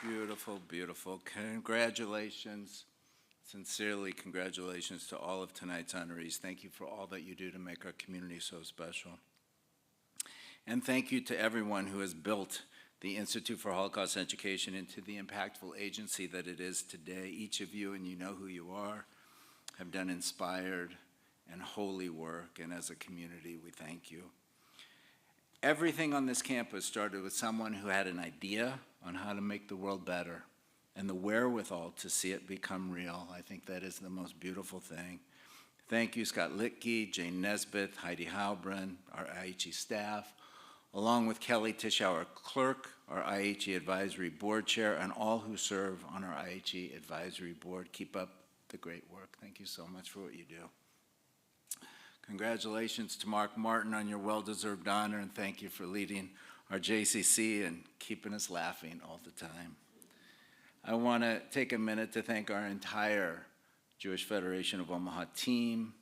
Beautiful, beautiful. Congratulations. Sincerely, congratulations to all of tonight's honorees. Thank you for all that you do to make our community so special. And thank you to everyone who has built the Institute for Holocaust Education into the impactful agency that it is today. Each of you, and you know who you are, have done inspired and holy work, and as a community, we thank you. Everything on this campus started with someone who had an idea on how to make the world better and the wherewithal to see it become real. I think that is the most beautiful thing. Thank you, Scott Litke, Jane Nesbitt, Heidi Halbrin, our IHE staff, along with Kelly Tishow, our clerk, our IHE Advisory Board Chair, and all who serve on our IHE Advisory Board. Keep up the great work. Thank you so much for what you do. Congratulations to Mark Martin on your well-deserved honor, and thank you for leading our JCC and keeping us laughing all the time. I want to take a minute to thank our entire Jewish Federation of Omaha team.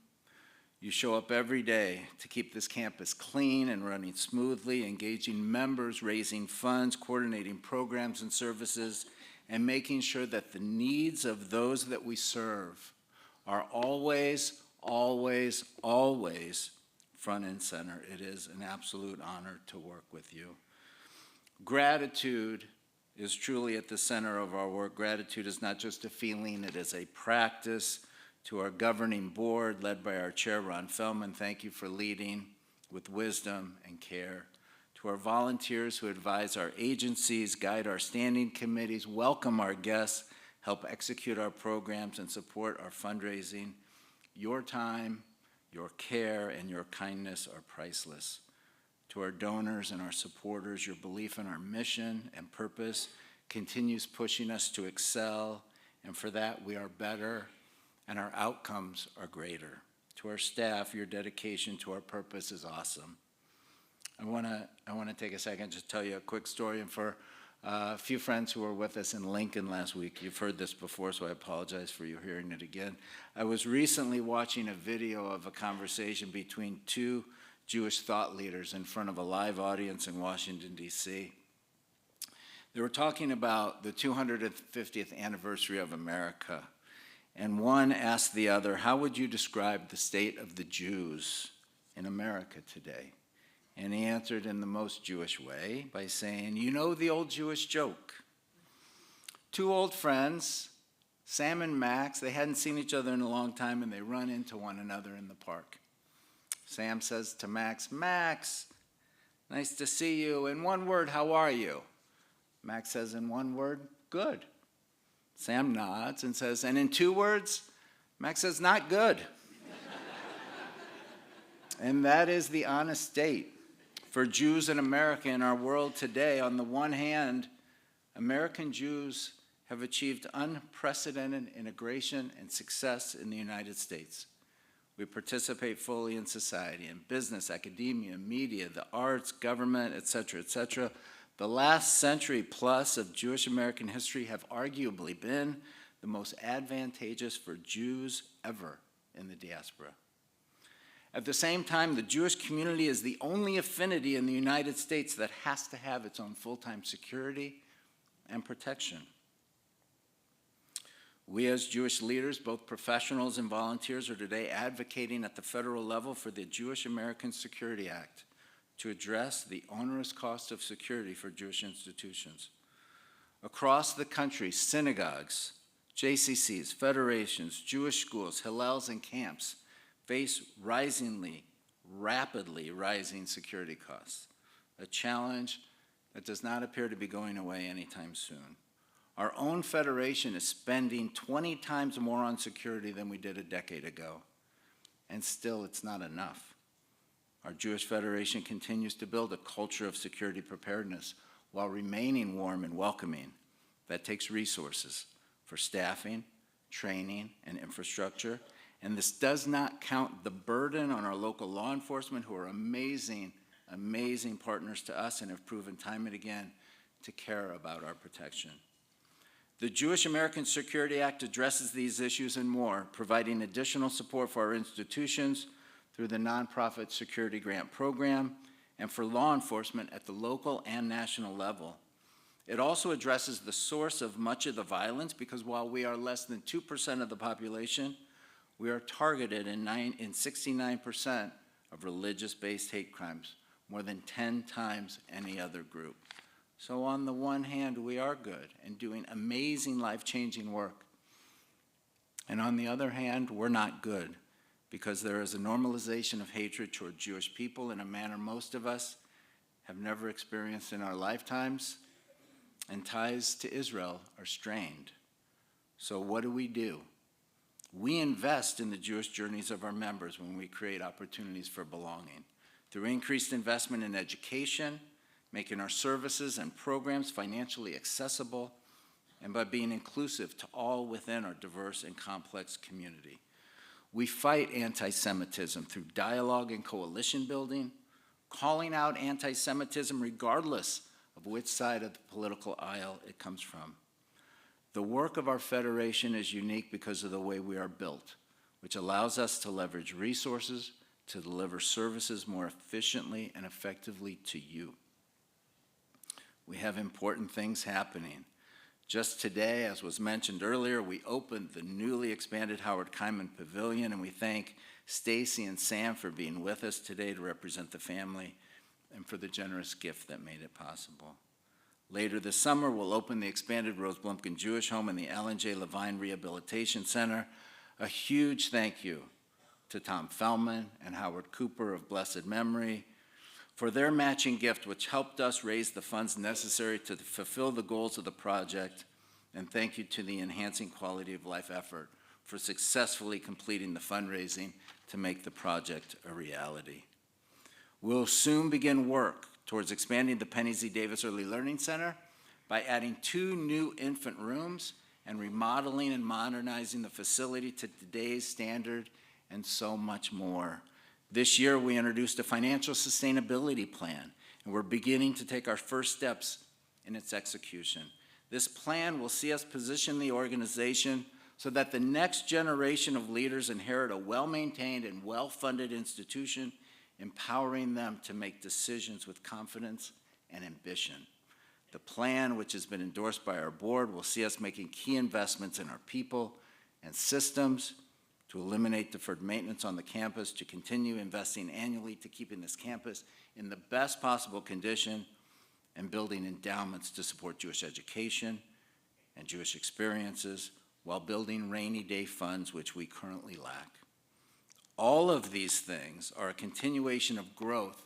You show up every day to keep this campus clean and running smoothly, engaging members, raising funds, coordinating programs and services, and making sure that the needs of those that we serve are always, always, always front and center. It is an absolute honor to work with you. Gratitude is truly at the center of our work. Gratitude is not just a feeling, it is a practice. To our governing board, led by our chair, Ron Feldman, thank you for leading with wisdom and care. To our volunteers who advise our agencies, guide our standing committees, welcome our guests, help execute our programs, and support our fundraising, your time, your care, and your kindness are priceless. To our donors and our supporters, your belief in our mission and purpose continues pushing us to excel, and for that we are better and our outcomes are greater. To our staff, your dedication to our purpose is awesome. I want to take a second to tell you a quick story, and for a few friends who were with us in Lincoln last week, you've heard this before, so I apologize for you hearing it again. I was recently watching a video of a conversation between two Jewish thought leaders in front of a live audience in Washington, D.C. They were talking about the 250th anniversary of America, and one asked the other, how would you describe the state of the Jews in America today? And he answered in the most Jewish way by saying, you know the old Jewish joke. Two old friends, Sam and Max, they hadn't seen each other in a long time, and they run into one another in the park. Sam says to Max, Max, nice to see you. In one word, how are you? Max says in one word, good. Sam nods and says, and in two words? Max says, not good. And that is the honest state for Jews in America in our world today. On the one hand, American Jews have achieved unprecedented integration and success in the United States. We participate fully in society, in business, academia, media, the arts, government, etc., etc. The last century plus of Jewish American history have arguably been the most advantageous for Jews ever in the diaspora. At the same time, the Jewish community is the only affinity in the United States that has to have its own full-time security and protection. We as Jewish leaders, both professionals and volunteers, are today advocating at the federal level for the Jewish American Security Act to address the onerous cost of security for Jewish institutions. Across the country, synagogues, JCCs, federations, Jewish schools, hillels, and camps face rapidly rising security costs, a challenge that does not appear to be going away anytime soon. Our own federation is spending 20 times more on security than we did a decade ago, and still it's not enough. Our Jewish Federation continues to build a culture of security preparedness while remaining warm and welcoming. That takes resources for staffing, training, and infrastructure, and this does not count the burden on our local law enforcement, who are amazing, amazing partners to us and have proven time and again to care about our protection. The Jewish American Security Act addresses these issues and more, providing additional support for our institutions through the Nonprofit Security Grant Program and for law enforcement at the local and national level. It also addresses the source of much of the violence, because while we are less than 2% of the population, we are targeted in 69% of religious-based hate crimes, more than 10 times any other group. So on the one hand, we are good and doing amazing life-changing work. And on the other hand, we're not good, because there is a normalization of hatred toward Jewish people in a manner most of us have never experienced in our lifetimes, and ties to Israel are strained. So what do? We invest in the Jewish journeys of our members when we create opportunities for belonging, through increased investment in education, making our services and programs financially accessible, and by being inclusive to all within our diverse and complex community. We fight anti-Semitism through dialogue and coalition building, calling out anti-Semitism regardless of which side of the political aisle it comes from. The work of our federation is unique because of the way we are built, which allows us to leverage resources to deliver services more efficiently and effectively to you. We have important things happening. Just today, as was mentioned earlier, we opened the newly expanded Howard Kyman Pavilion, and we thank Stacy and Sam for being with us today to represent the family and for the generous gift that made it possible. Later this summer, we'll open the expanded Rose Blumkin Jewish Home and the Alan J. Levine Rehabilitation Center. A huge thank you to Tom Fellman and Howard Cooper of blessed memory for their matching gift, which helped us raise the funds necessary to fulfill the goals of the project. And thank you to the Enhancing Quality of Life effort for successfully completing the fundraising to make the project a reality. We'll soon begin work towards expanding the Penny Z. Davis Early Learning Center by adding 2 new infant rooms and remodeling and modernizing the facility to today's standard, and so much more. This year, we introduced a financial sustainability plan, and we're beginning to take our first steps in its execution. This plan will see us position the organization so that the next generation of leaders inherit a well-maintained and well-funded institution, empowering them to make decisions with confidence and ambition. The plan, which has been endorsed by our board, will see us making key investments in our people and systems to eliminate deferred maintenance on the campus, to continue investing annually to keeping this campus in the best possible condition, and building endowments to support Jewish education and Jewish experiences while building rainy day funds, which we currently lack. All of these things are a continuation of growth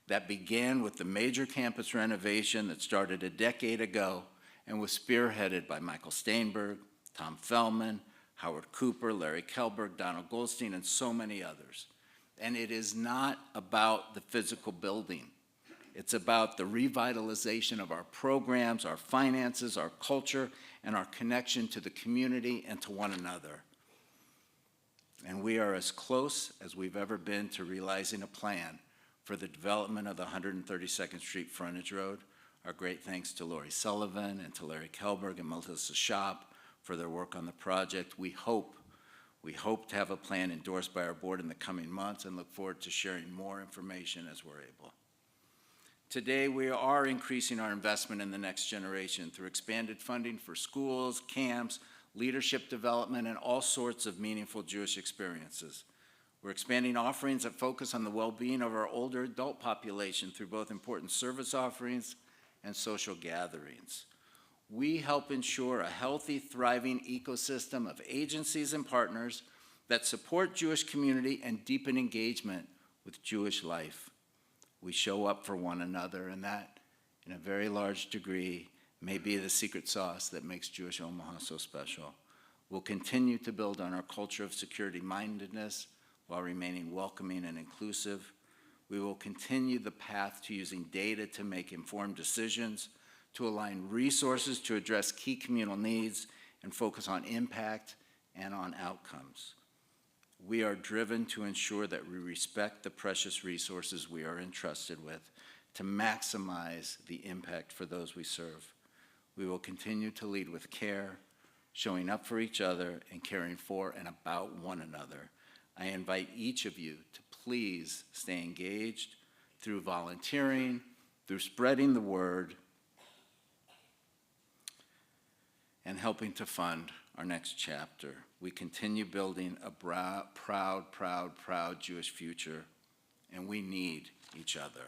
that began with the major campus renovation that started a decade ago and was spearheaded by Michael Steinberg, Tom Fellman, Howard Cooper, Larry Kelberg, Donald Goldstein, and so many others. And it is not about the physical building. It's about the revitalization of our programs, our finances, our culture, and our connection to the community and to one another. And we are as close as we've ever been to realizing a plan for the development of the 132nd Street Frontage Road. Our great thanks to Lori Sullivan and to Larry Kelberg and Melissa Shop for their work on the project. We hope to have a plan endorsed by our board in the coming months and look forward to sharing more information as we're able. Today, we are increasing our investment in the next generation through expanded funding for schools, camps, leadership development, and all sorts of meaningful Jewish experiences. We're expanding offerings that focus on the well-being of our older adult population through both important service offerings and social gatherings. We help ensure a healthy, thriving ecosystem of agencies and partners that support Jewish community and deepen engagement with Jewish life. We show up for one another, and that, in a very large degree, may be the secret sauce that makes Jewish Omaha so special. We'll continue to build on our culture of security-mindedness while remaining welcoming and inclusive. We will continue the path to using data to make informed decisions, to align resources to address key communal needs, and focus on impact and on outcomes. We are driven to ensure that we respect the precious resources we are entrusted with to maximize the impact for those we serve. We will continue to lead with care, showing up for each other and caring for and about one another. I invite each of you to please stay engaged through volunteering, through spreading the word, and helping to fund our next chapter. We continue building a proud Jewish future, and we need each other.